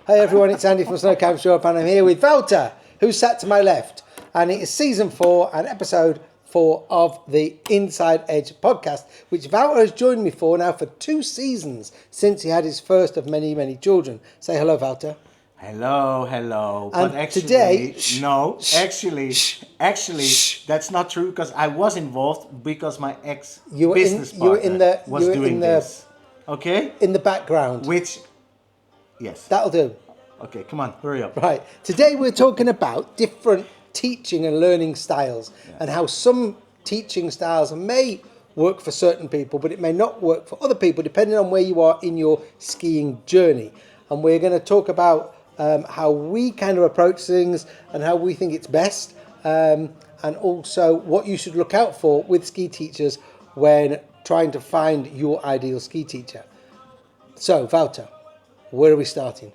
Hey everyone, it's Andy from Snow Camp Shop and I'm here with Walter, who's sat to my left. And it is season 4 and episode 4 of the Inside Edge podcast, which Walter has joined me for now for 2 seasons since he had his first of many, many children. Say hello, Walter. Hello. And but actually, today, actually, that's not true because I was involved because my ex-business partner was doing this. Okay? In the background. Yes. That'll do. Okay, come on, hurry up. Right. Today we're talking about different teaching and learning styles and how some teaching styles may work for certain people, but it may not work for other people depending on where you are in your skiing journey. And we're going to talk about how we kind of approach things and how we think it's best, and also what you should look out for with ski teachers when trying to find your ideal ski teacher. So, Walter, where are we starting?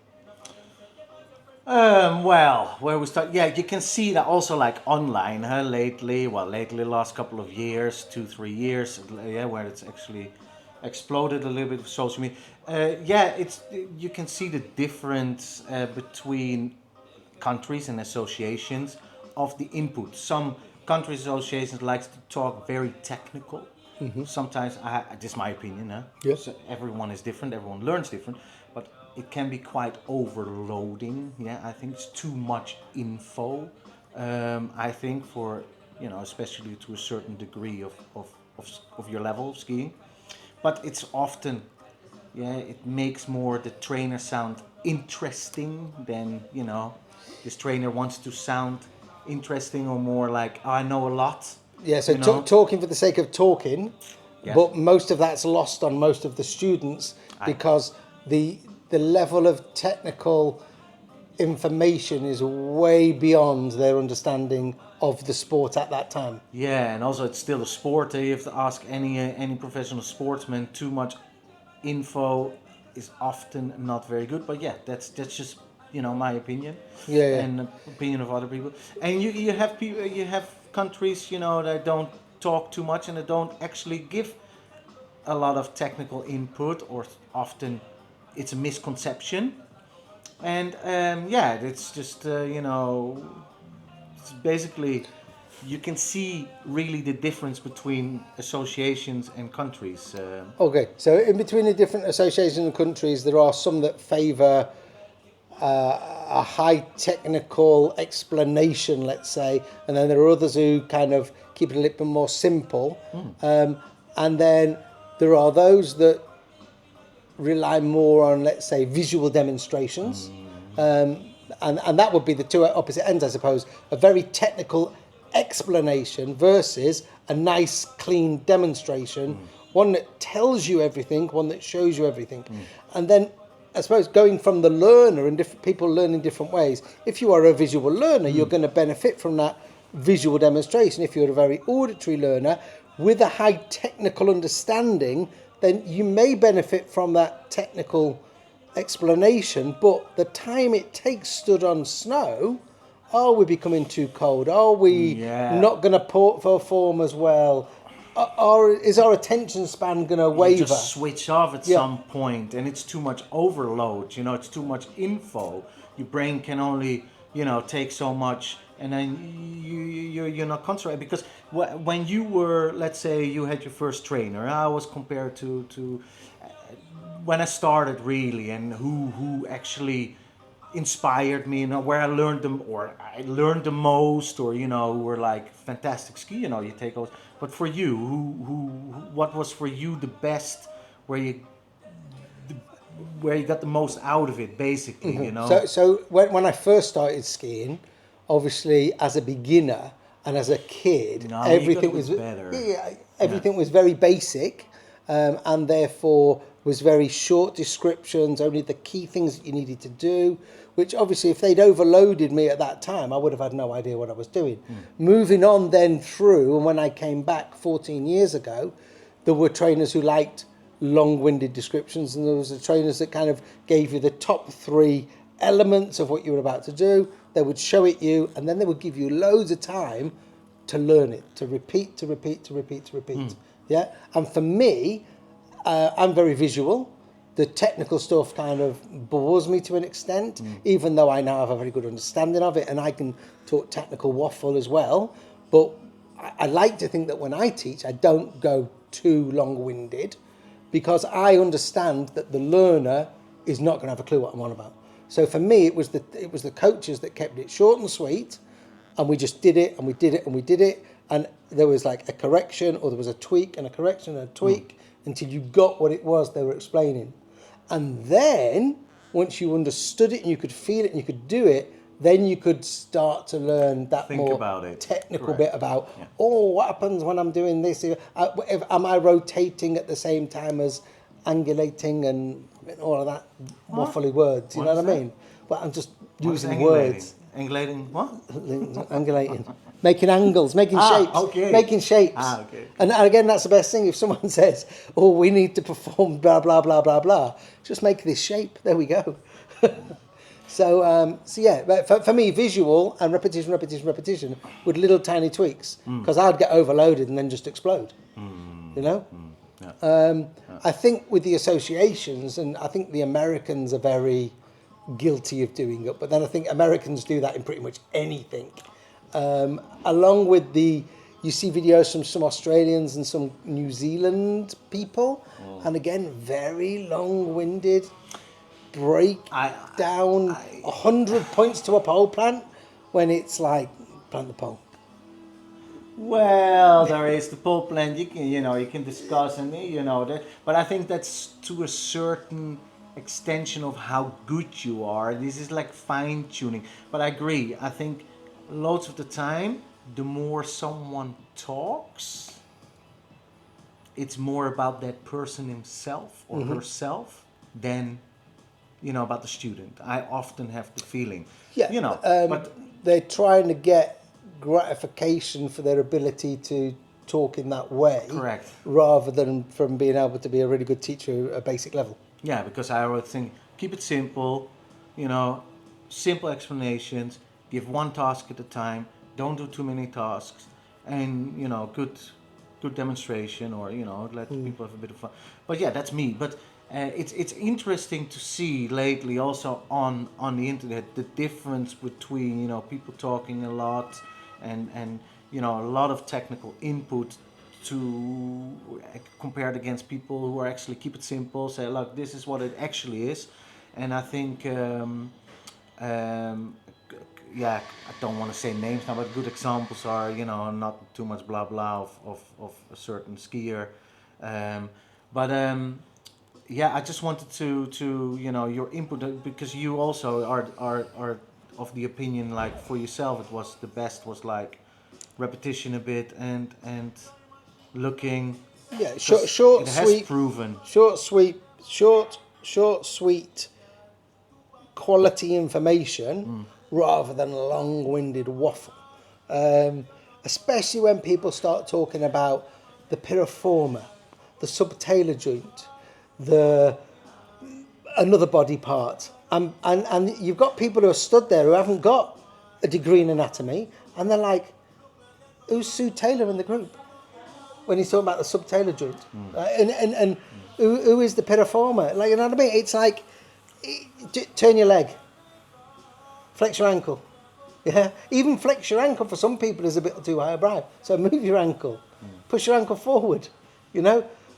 Where we start? Yeah, you can see that also like online, lately, last couple of years, 2-3 years, where it's actually exploded a little bit with social media. You can see the difference between countries and associations of the input. Some country associations likes to talk very technical. Mm-hmm. Sometimes, this is my opinion, Yes. So everyone is different, everyone learns different, but it can be quite overloading. Yeah, I think it's too much info. I think for, especially to a certain degree of your level of skiing. But it's often, it makes more the trainer sound interesting than, this trainer wants to sound interesting or more like, I know a lot. Yeah, so talking for the sake of talking, yes. But most of that's lost on most of the students because the level of technical information is way beyond their understanding of the sport at that time. Yeah, and also it's still a sport. You have to ask any professional sportsman. Too much info is often not very good. But yeah, that's just my opinion. Yeah. And opinion of other people. And you have people, you have countries that don't talk too much and that don't actually give a lot of technical input, or often it's a misconception. And it's just it's basically, you can see really the difference between associations and countries. Okay, so in between the different associations and countries, there are some that favour a high technical explanation, let's say, and then there are others who kind of keep it a little bit more simple. And then there are those that rely more on, let's say, visual demonstrations. And that would be the two opposite ends, I suppose. A very technical explanation versus a nice, clean demonstration. One that tells you everything, one that shows you everything. And then, I suppose, going from the learner, and different people learn in different ways. If you are a visual learner, you're going to benefit from that visual demonstration. If you're a very auditory learner with a high technical understanding, then you may benefit from that technical explanation, but the time it takes stood on snow, are we becoming too cold? Are we not going to perform as well? Is our attention span going to waver? You just switch off at some point, and it's too much overload. It's too much info. Your brain can only take so much, and then you're not concentrating. Because when you were, let's say, you had your first trainer, I was compared to when I started really, and who actually inspired me, where I learned the most, or who were like fantastic ski, you take those. But for you, what was for you the best, where you got the most out of it, basically, So when I first started skiing, obviously as a beginner and as a kid, everything was better. Everything was very basic, and therefore was very short descriptions, only the key things that you needed to do, which obviously if they'd overloaded me at that time, I would have had no idea what I was doing. Moving on then through, and when I came back 14 years ago, there were trainers who liked long-winded descriptions, and there was the trainers that kind of gave you the top 3 elements of what you were about to do. They would show it you, and then they would give you loads of time to learn it, to repeat. Yeah, and for me, I'm very visual. the technical stuff kind of bores me to an extent, even though I now have a very good understanding of it and I can talk technical waffle as well. But I like to think that when I teach, I don't go too long-winded, because I understand that the learner is not going to have a clue what I'm on about. So for me, it was the coaches that kept it short and sweet, and we just did it, and we did it, and we did it, and there was like a correction, or there was a tweak and a correction and a tweak, until you got what it was they were explaining. And then, once you understood it and you could feel it and you could do it, then you could start to learn that Think more about it. technical Correct. bit about, what happens when I'm doing this? Am I rotating at the same time as angulating and all of that waffly words? You know what I mean? Well, I'm just using words. Angulating what? Angulating. Making angles, making shapes. Okay. Making shapes. Okay. And again, that's the best thing. If someone says, we need to perform blah, blah, blah, blah, blah, just make this shape. There we go. So yeah, but for me, visual and repetition with little tiny tweaks, because I'd get overloaded and then just explode. You know? Yeah. I think with the associations, and I think the Americans are very guilty of doing it, but then I think Americans do that in pretty much anything. Along with you see videos from some Australians and some New Zealand people, and again, very long-winded, break down 100 points to a pole plant, when it's like, plant the pole. Well, there is the pole plant. You can discuss and that, but I think that's to a certain extension of how good you are. This is like fine tuning. But I agree. I think loads of the time, the more someone talks, it's more about that person himself or herself than about the student. I often have the feeling. Yeah. But they're trying to get gratification for their ability to talk in that way. Correct. Rather than from being able to be a really good teacher at a basic level. yeah, because I always think keep it simple, simple explanations, give one task at a time, don't do too many tasks, and good demonstration, or let people have a bit of fun. But yeah, that's me. But it's interesting to see lately also on the internet the difference between people talking a lot and a lot of technical input to compared against people who are actually keep it simple, say look, this is what it actually is. And I think yeah, I don't want to say names now, but good examples are not too much blah blah of a certain skier, yeah, I just wanted to your input, because you also are of the opinion, like for yourself it was the best was like repetition a bit and looking. Yeah, short, it has sweet, proven. short, sweet, quality information rather than long-winded waffle. Especially when people start talking about the piriforma, the subtalar joint, another body part, and you've got people who are stood there who haven't got a degree in anatomy, and they're like, "Who's Sue Taylor in the group?" When he's talking about the subtalar joint, and who is the piriforma? Like, you know what I mean? It's like, turn your leg, flex your ankle. Yeah, even flex your ankle for some people is a bit too highbrow. So move your ankle, push your ankle forward.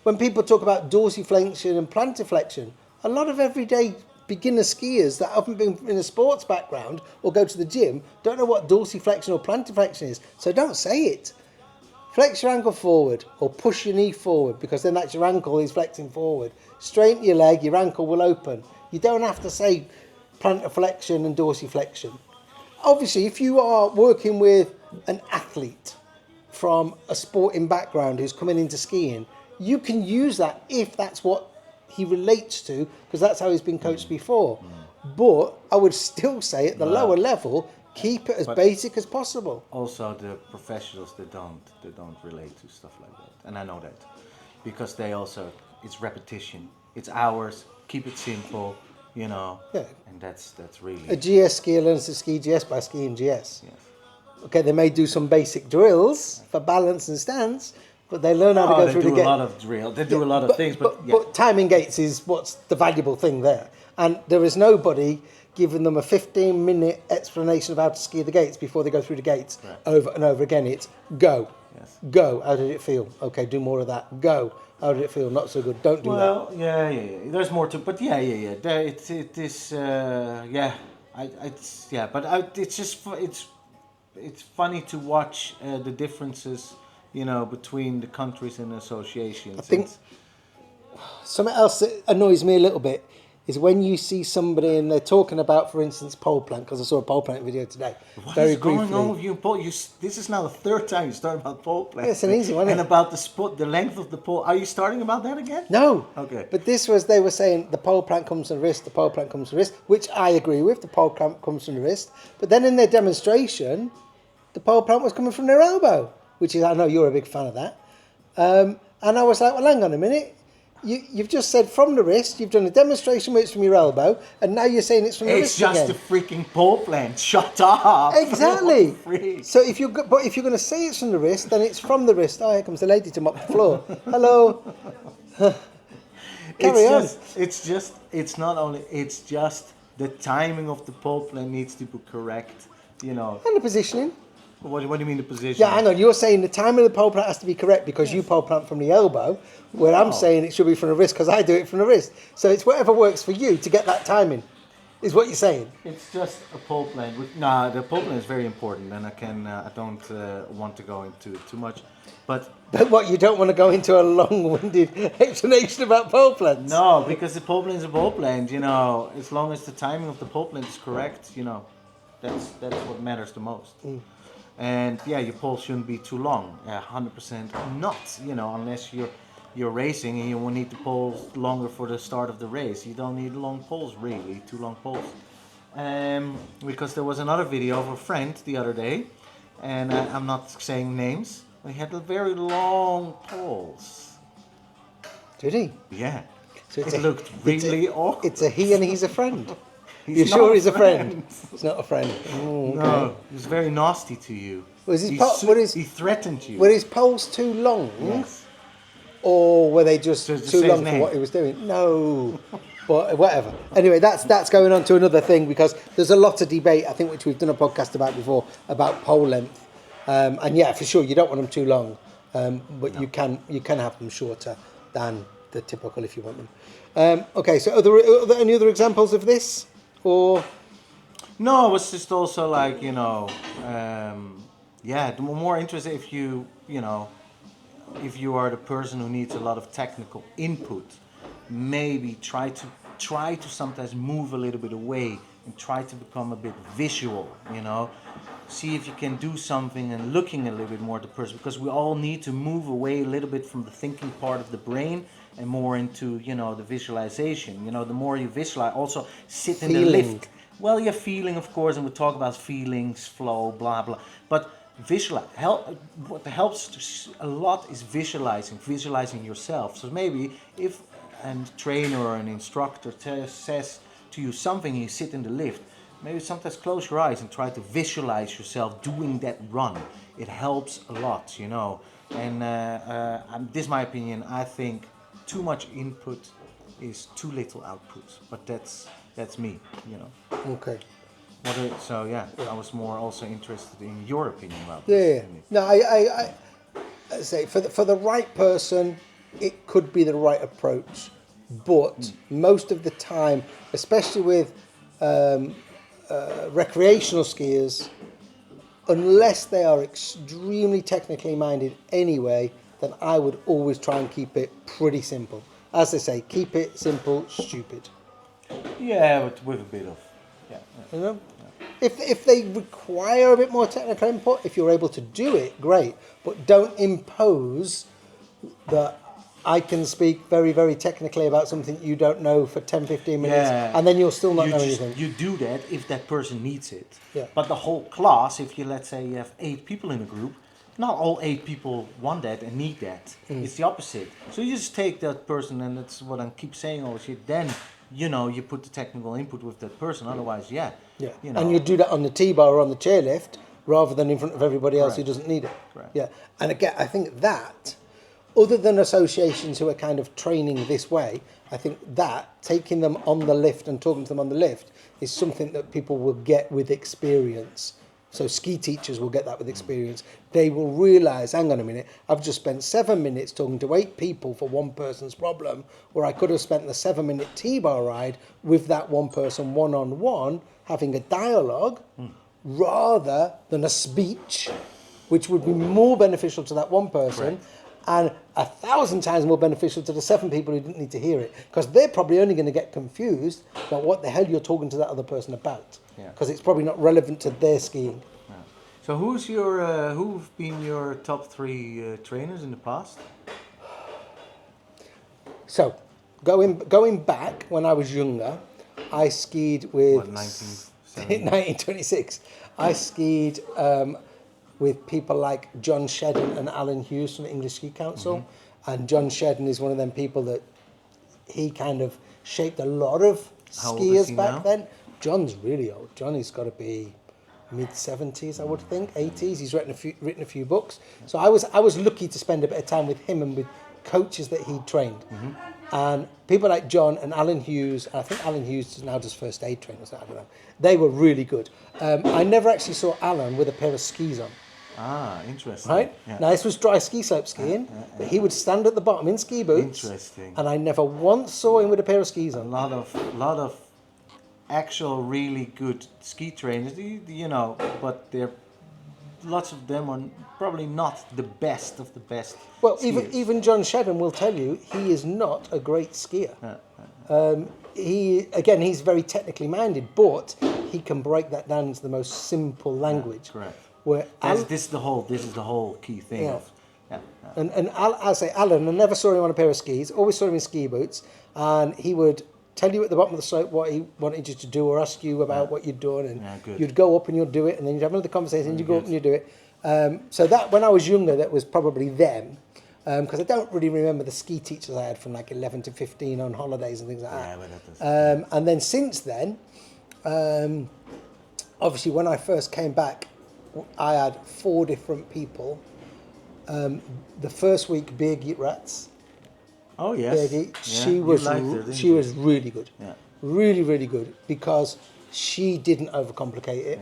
When people talk about dorsiflexion and plantarflexion, a lot of everyday beginner skiers that haven't been in a sports background or go to the gym don't know what dorsiflexion or plantarflexion is. So don't say it. Flex your ankle forward or push your knee forward, because then that's your ankle is flexing forward. Straighten your leg, your ankle will open. You don't have to say plantarflexion and dorsiflexion. Obviously, if you are working with an athlete from a sporting background who's coming into skiing, you can use that if that's what he relates to, because that's how he's been coached before. But I would still say at the lower level, keep it as basic as possible. Also, the professionals, they don't relate to stuff like that, and I know that, because they also, it's repetition, it's hours, keep it simple, Yeah. and that's really A GS skier learns to ski GS by skiing GS. yes. Okay, they may do some basic drills for balance and stance, but they learn how to go they through do the a gate. lot of drill. They do a lot of things, But timing gates is what's the valuable thing there. And there is nobody giving them a 15-minute explanation of how to ski the gates before they go through the gates over and over again. It's go. Yes. Go. How did it feel? Okay, do more of that. Go. How did it feel? Not so good. Don't do that. Well, yeah. There's more to, but yeah. It is, it's just it's funny to watch the differences, between the countries and associations. I think something else that annoys me a little bit is when you see somebody and they're talking about, for instance, pole plant, because I saw a pole plant video today. What very is going briefly. on with you, pole? This is now the third time you start about pole plant. Yeah, it's an easy one, and isn't it? about the spot, the length of the pole. Are you starting about that again? No. Okay. But they were saying the pole plant comes from the wrist, the pole plant comes from the wrist, which I agree with. The pole plant comes from the wrist. But then in their demonstration, the pole plant was coming from their elbow, which is, I know you're a big fan of that. And I was like, well, hang on a minute. You've just said from the wrist, you've done a demonstration where it's from your elbow, and now you're saying it's from the wrist again. It's just a freaking pole plant. Shut up. Exactly. So if you're going to say it's from the wrist, then it's from the wrist. Oh, here comes the lady to mop the floor. Hello. Carry on. It's just the timing of the pole plant needs to be correct. And the positioning. What do you mean the position? Yeah, hang on. You're saying the timing of the pole plant has to be correct because you pole plant from the elbow, where I'm saying it should be from the wrist because I do it from the wrist. So it's whatever works for you to get that timing, is what you're saying. It's just a pole plant. The pole plant is very important, and I don't want to go into it too much. But what, you don't want to go into a long-winded explanation about pole plants? No, because the pole plant is a pole plant. As long as the timing of the pole plant is correct, that's what matters the most. And your pole shouldn't be too long. 100% not. Unless you're racing and you will need the poles longer for the start of the race. You don't need long poles, really, too long poles. Because there was another video of a friend the other day, and I'm not saying names. He had very long poles. Did he? Yeah. So it looked really awkward. It's a he and he's a friend. You're sure he's a friend? He's not a friend. Oh, okay. No, he was very nasty to you. He threatened you. Were his poles too long? Yes. Or were they just too long for what he was doing? No. But whatever. Anyway, that's going on to another thing because there's a lot of debate, I think, which we've done a podcast about before, about pole length. And yeah, for sure, you don't want them too long, but you can have them shorter than the typical if you want them. Okay, so are there any other examples of this? Or no, it was just also like the more interested if you are the person who needs a lot of technical input, maybe try to sometimes move a little bit away and try to become a bit visual. See if you can do something and looking a little bit more at the person, because we all need to move away a little bit from the thinking part of the brain and more into the visualization. The more you visualize, also sit in the lift. Well, you're feeling, of course, and we talk about feelings, flow, blah blah. But what helps a lot is visualizing yourself. So maybe if a trainer or an instructor says to you something, you sit in the lift. Maybe sometimes close your eyes and try to visualize yourself doing that run. It helps a lot, And this is my opinion. I think too much input is too little output. But that's me, Okay. I was more also interested in your opinion about this. Yeah. No, I say for the right person, it could be the right approach. But most of the time, especially with recreational skiers, unless they are extremely technically minded anyway, then I would always try and keep it pretty simple. As they say, keep it simple, stupid. Yeah, but with a bit of, If they require a bit more technical input, if you're able to do it, great. But don't impose that I can speak very, very technically about something you don't know for 10, 15 minutes, and then you'll still not know anything. You do that if that person needs it. Yeah. But the whole class, if let's say you have 8 people in a group, not all 8 people want that and need that. It's the opposite. So you just take that person, and that's what I keep saying all shit. Then, you put the technical input with that person. Otherwise, And you do that on the T-bar or on the chairlift rather than in front of everybody else who doesn't need it. Correct. Yeah. And again, I think that other than associations who are kind of training this way, I think that taking them on the lift and talking to them on the lift is something that people will get with experience. So ski teachers will get that with experience. They will realise, hang on a minute, I've just spent 7 minutes talking to 8 people for one person's problem, or I could have spent the 7-minute T-bar ride with that one person one-on-one, having a dialogue, rather than a speech, which would be more beneficial to that one person. Correct. And 1,000 times more beneficial to the 7 people who didn't need to hear it, because they're probably only going to get confused about what the hell you're talking to that other person about, because it's probably not relevant to their skiing. Yeah. So who've been your top 3 trainers in the past? So going back when I was younger, I skied with What, 1970? 1926. I skied with people like John Shedden and Alan Hughes from the English Ski Council. And John Shedden is one of them people that he kind of shaped a lot of How old is he skiers back now? then. John's really old. Johnny's got to be mid-70s, I would think, 80s. He's written a few books. So I was lucky to spend a bit of time with him and with coaches that he'd trained. And people like John and Alan Hughes, I think Alan Hughes now does first aid training, so I don't know. They were really good. I never actually saw Alan with a pair of skis on. Ah, interesting. Right? Yeah. Now, this was dry ski slope skiing, but he would stand at the bottom in ski boots. Interesting. And I never once saw him with a pair of skis A on. lot of actual really good ski trainers, you know, but lots of them are probably not the best of the best. Well, skiers. even John Shedden will tell you he is not a great skier. He's very technically minded, but he can break that down into the most simple language. Correct. Where This is the whole key thing. Yeah. Of, I say Alan, I never saw him on a pair of skis, always saw him in ski boots, and he would tell you at the bottom of the slope what he wanted you to do or ask you about what you'd done, and good. you'd go up and you'd do it, and then you'd have another conversation and you'd go up and you'd do it. So that, when I was younger, that was probably them, because I don't really remember the ski teachers I had from like 11 to 15 on holidays and things like that. Yeah, but that does. And then since then, obviously when I first came back, I had 4 different people. The first week, Birgit Ratz. Oh yes. Birgit, Yeah, she you was liked her, didn't she you? was really good. Yeah. Really, really good, because she didn't overcomplicate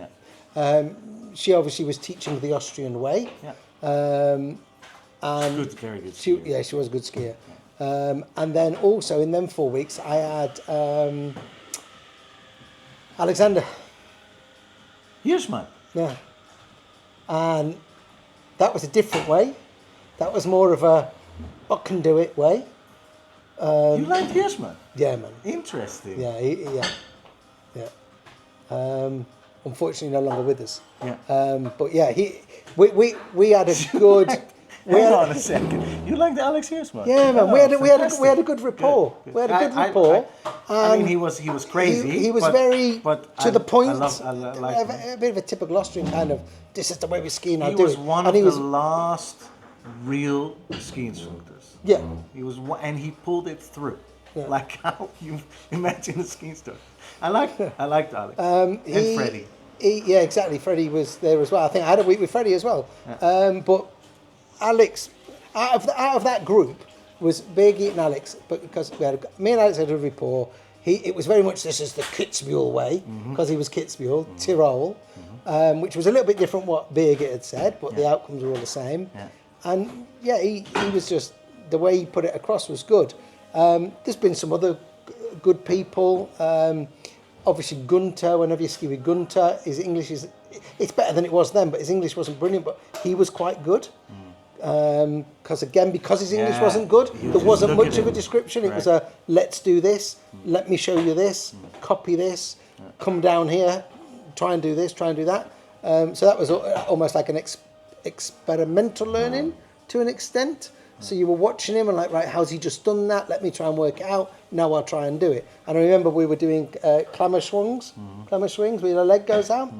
it. She obviously was teaching the Austrian way. And Good, very good. she skier. was a good skier. And then also in them 4 weeks, I had Alexander. Hirschman. Yeah. And that was a different way. That was more of a I can do it way. You liked Hirschman? Yeah, man. Interesting. Yeah, yeah. Unfortunately, no longer with us. Yeah. But yeah, we had a good. Hang on a second. You liked Alex Hirschman? Yeah, man. Oh, we had a fantastic. good rapport. Good. We had a good rapport. I mean, and he was crazy. He was but, very but to the point. I like him. A bit of a typical Austrian kind of. This is the way we ski now. He do was it. one And of he the was, last real ski instructors. Yeah. He was, and he pulled it through. Yeah. Like how you imagine a ski instructor. I liked Alex and Freddie. Yeah, exactly. Freddie was there as well. I think I had a week with Freddie as well. But Alex, out of that group, was Birgit and Alex. But because me and Alex had a rapport, it was very much this is the Kitzbühel way, because he was Kitzbühel, Tyrol, which was a little bit different what Birgit had said, but the outcomes were all the same. Yeah. And yeah, he was just, the way he put it across was good. There's been some other good people. Obviously Gunter, whenever you ski with Gunter, his English it's better than it was then, but his English wasn't brilliant, but he was quite good. Because his English wasn't good, there wasn't much of a description. It was a, let's do this, let me show you this, copy this, come down here, try and do this, try and do that. So that was almost like an experimental learning to an extent. So you were watching him and like, right, how's he just done that? Let me try and work it out. Now I'll try and do it. And I remember we were doing clammer swings where your leg goes out.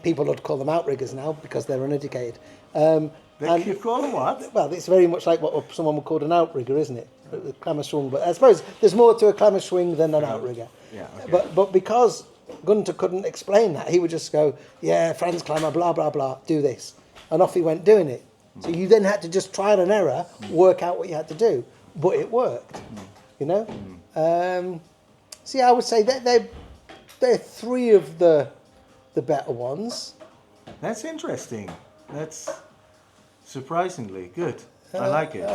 People would call them outriggers now because they're uneducated. You call them what? Well, it's very much like what someone would call an outrigger, isn't it? The clammer swing. But I suppose there's more to a clammer swing than an outrigger. Yeah, okay. But because Gunter couldn't explain that, he would just go, yeah, Franz clammer, blah, blah, blah, do this. And off he went doing it. So you then had to just trial and error, work out what you had to do, but it worked. You know. So yeah, I would say that they're three of the better ones. That's interesting. That's surprisingly good. I like it.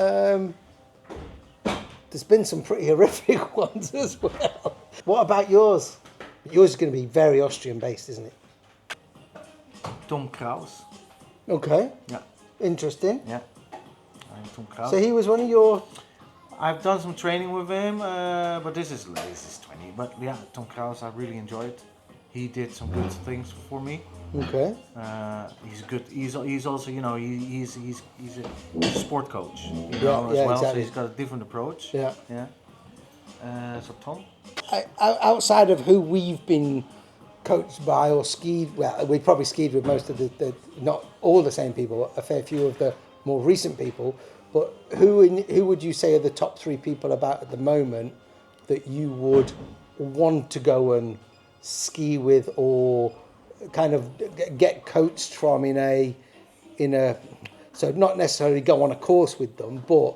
There's been some pretty horrific ones as well. What about yours? Yours is going to be very Austrian based, isn't it? Tom Kraus. Okay. Yeah. Interesting. Yeah. Tom Kraus. So he was one of your... I've done some training with him, but this is 20. But yeah, Tom Kraus, I really enjoyed. He did some good things for me. Okay. He's good. He's also, you know, he's a sport coach, you Yeah, know, as yeah, well. exactly. So he's got a different approach. Yeah. Yeah. So Tom. Outside of who we've been coached by or skied, well, we probably skied with most of the not all the same people, a fair few of the more recent people. But who would you say are the top three people about at the moment that you would want to go and ski with or kind of get coached from in a so not necessarily go on a course with them, but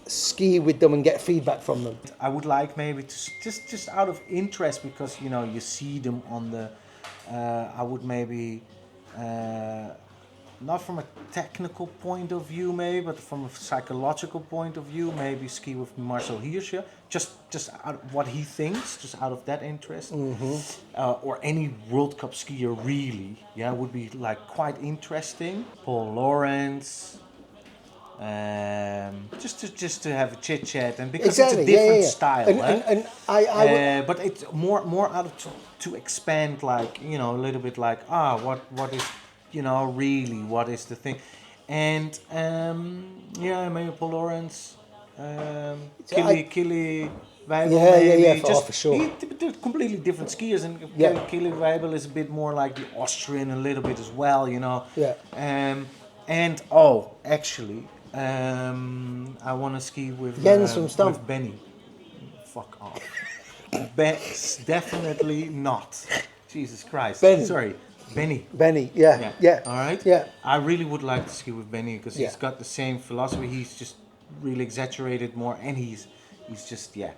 ski with them and get feedback from them? I would like maybe to just out of interest, because you know you see them on the. I would maybe not from a technical point of view, maybe, but from a psychological point of view, maybe ski with Marcel Hirscher. Just out of what he thinks, just out of that interest, or any World Cup skier really, yeah, would be like quite interesting. Paul Lawrence. Just to have a chit chat, and because Exactly, it's a different yeah. style, And I would, but it's more out of to expand, like, you know, a little bit like what is, you know, really what is the thing, and yeah, maybe Paul Lawrence, Kili Weibel, maybe for sure. They're completely different skiers, and Yeah. Kili Weibel is a bit more like the Austrian a little bit as well, you know. Yeah. And actually, I want to ski with Jens from Stump. with Benny. Fuck off. Definitely not. Jesus Christ. Benny. Sorry, Benny. Benny, yeah. All right. Yeah. I really would like to ski with Benny because he's Yeah. got the same philosophy. He's just really exaggerated more, and he's just Yeah,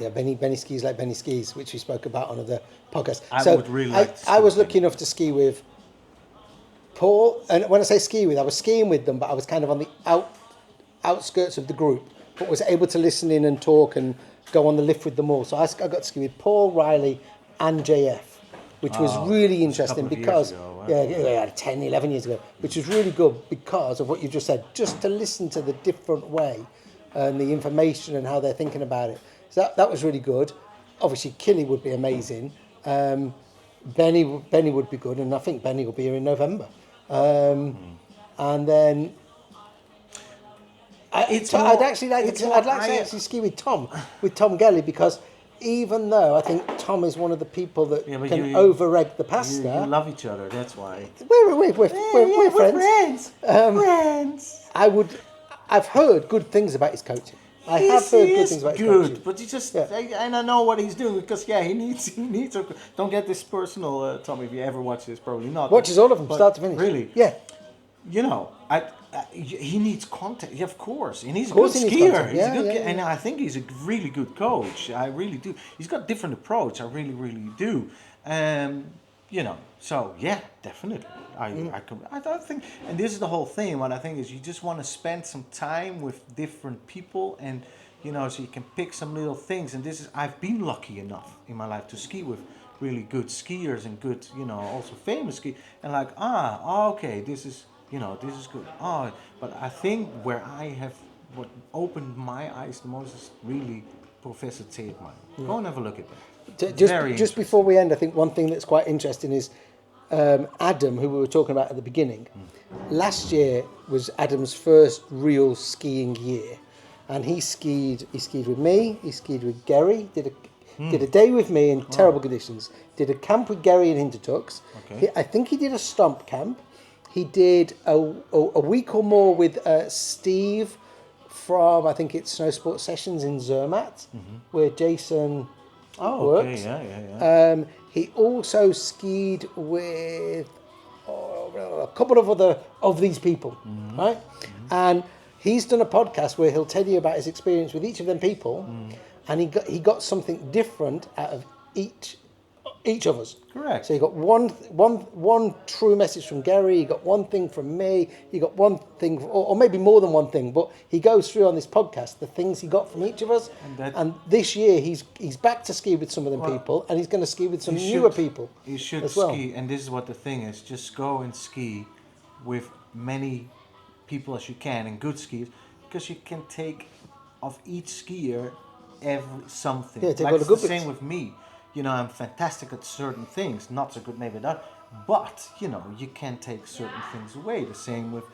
Benny skis like Benny skis, which we spoke about on the podcast. I So would really like to ski I was with lucky enough to ski with Paul, and when I say ski with, I was skiing with them, but I was kind of on the outskirts of the group, but was able to listen in and talk and go on the lift with them all. So I got to ski with Paul, Riley, and JF, which was really interesting couple of because years ago, yeah, 10, 11 years ago, which was really good because of what you just said, just to listen to the different way and the information and how they're thinking about it. So that was really good. Obviously, Killy would be amazing. Benny would be good, and I think Benny will be here in November. And then I'd actually like to ski with Tom Gelly, because even though I think Tom is one of the people that can over-egg the pasta. You love each other, that's why. We're friends. Friends. I've heard good things about his coaching. I have heard good things about his coaching. But he just, and I know what he's doing, because he needs. Don't get this personal, Tom. If you ever watch this, probably not. Watches all of them, start to finish. Really? Yeah. You know, he needs content. Yeah, of course, and he's a course good he needs skier. content. He's a good, Yeah. and I think he's a really good coach. I really do. He's got a different approach. I really, really do. You know, so yeah, definitely. I don't think, and this is the whole thing. What I think is, you just want to spend some time with different people, and you know, so you can pick some little things. And this is, I've been lucky enough in my life to ski with really good skiers and good, you know, also famous skiers. And like, okay, this is good. But I think where what opened my eyes the most is really Professor Zeitman. Go and have a look at that. Just before we end, I think one thing that's quite interesting is Adam, who we were talking about at the beginning. Last year was Adam's first real skiing year, and he skied with me. He skied with Gary. Did a day with me in terrible conditions. Did a camp with Gary in Hintertux. Okay. I think he did a stomp camp. He did a week or more with Steve from, I think it's Snow Sports Sessions in Zermatt, where Jason works. Okay, yeah. He also skied with a couple of these people, right? And he's done a podcast where he'll tell you about his experience with each of them people, and he got something different out of each of us. Correct. So you got one true message from Gary. You got one thing from me. You got one thing, or maybe more than one thing. But he goes through on this podcast the things he got from each of us. And this year he's back to ski with some of them people, and he's going to ski with some newer people. You should as well. ski, and this is what the thing is: just go and ski with many people as you can, and good skiers, because you can take of each skier something. Yeah, take like all the it's good the bits. same with me. You know, I'm fantastic at certain things, not so good maybe that, but you know, you can take certain things away. The same with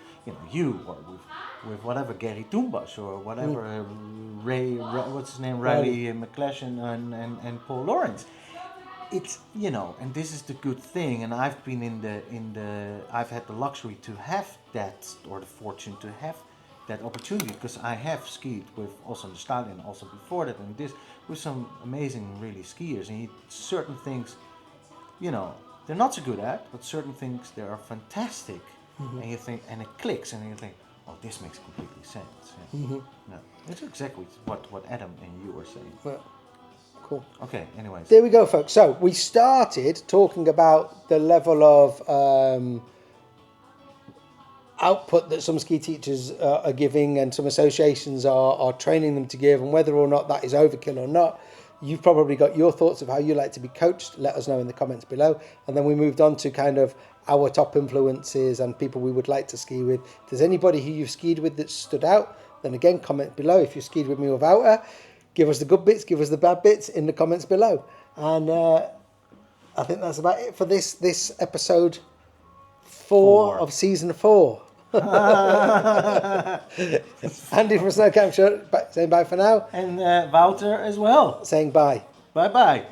you or with whatever Gary Tumbas or whatever Ray, what's his name, Riley McClashen and Paul Lawrence. It's and this is the good thing, and I've been I've had the luxury to have that, or the fortune to have that opportunity, because I have skied with also in the Stalin, also before that, and this with some amazing really skiers, and certain things, they're not so good at, but certain things they are fantastic, and you think, and it clicks, and you think, oh, this makes completely sense. Yeah. It's exactly what Adam and you were saying. Yeah. Cool. Okay. Anyways, there we go, folks. So we started talking about the level of output that some ski teachers are giving, and some associations are training them to give, and whether or not that is overkill or not. You've probably got your thoughts of how you like to be coached. Let us know in the comments below. And then we moved on to kind of our top influences and people we would like to ski with. If there's anybody who you've skied with that stood out, then again, comment below. If you skied with me or without her, give us the good bits, give us the bad bits in the comments below. And I think that's about it for this episode 4 of season 4. Andy from Snow Camp Show saying bye for now. And Wouter as well. Saying bye. Bye bye.